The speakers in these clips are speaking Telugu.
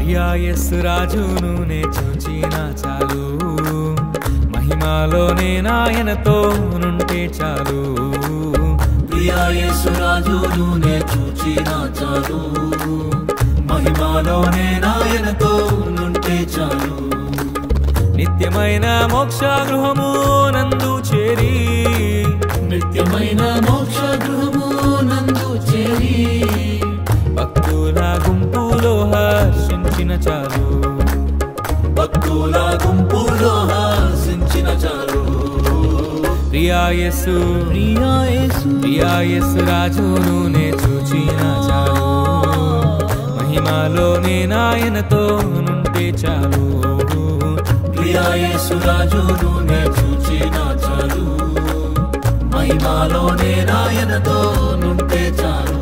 ప్రియా యేసు రాజును నే చూచిన చాలు, మహిమలోనే నాయనతో నుంటే చాలు. ప్రియా యేసు రాజును నే చూచిన చాలు, మహిమలోనే నాయనతో నుంటే చాలు. నిత్యమైన మోక్ష గృహము నందు చేరి, నిత్యమైన మోక్ష గృహము నందు చేరి, భక్తుల గుంపులో హర్షించిన చాలు, భక్తుల గుంపులో హర్షించిన చాలు. ప్రియా యేసు ప్రియా యేసు ప్రియా యేసు రాజును నే చూచిన చాలు, మహిమలోనే నాయనతో నుంటే చాలు. ప్రియా యేసు రాజును నే చూచిన చాలు, మహిమలోనే నాయనతో నుంటే చాలు.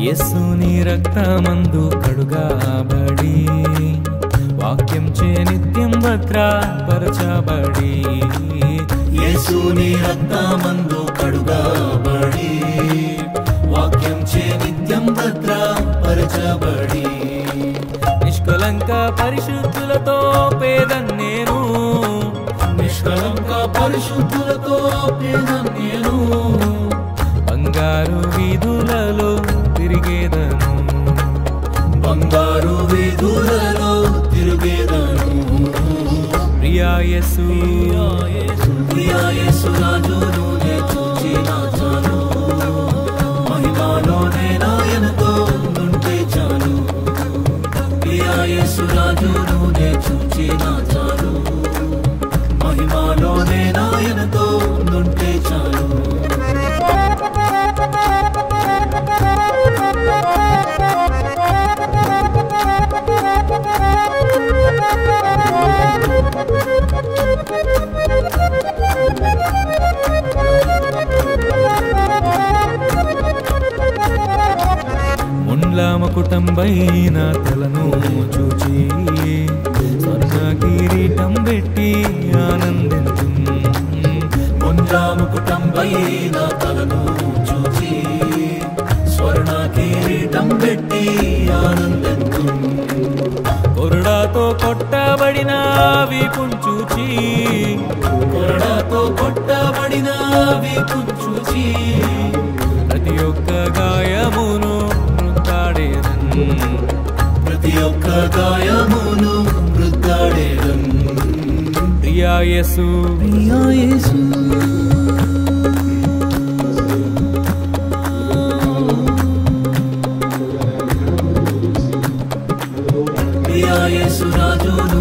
యేసుని రక్తమందు కడుగాబడి, వాక్యం చే నిత్యం భద్రపరచబడి, యేసుని రక్తమందు కడుగాబడి, వాక్యం చే నిత్యం భద్రపరచబడి, నిష్కలంక పరిశుద్ధులతో పేదన్నేను, నిష్కలంక పరిశుద్ధులతో పేదన్నేను, బంగారు వీధులలో తిరిగేదను, బంగారు వీధులలో తిరిగేదను. ప్రియా యేసు ప్రియా యేసు రాజును నే చూచిన చాలు, మహిమలోనే నాయనతో నుంటే చాలు. ప్రియా యేసు రాజును నే చూచిన చాలు, మహిమలోనే నాయనతో నుంటే చాలు. ముండ్ల మకుటంబైన తలను చూచి, స్వర్ణ కిరీటం పెట్టి ఆనందించు. ముంజాము కుటుంబైన తలను చూచి, స్వర్ణ కిరీటం పెట్టి ఆనందించు. కొరడాతో కొట్టబడిన వీపును చూచి, కొరడాతో కొట్టబడిన వీపును చూచి, ప్రతి ఒక్క గాయమును మృతాడేదన్, ప్రతి ఒక్క గాయమును మృద్దాడేదన్. ప్రియా యేసు ప్రియా యేసు ప్రియా యేసు రాజును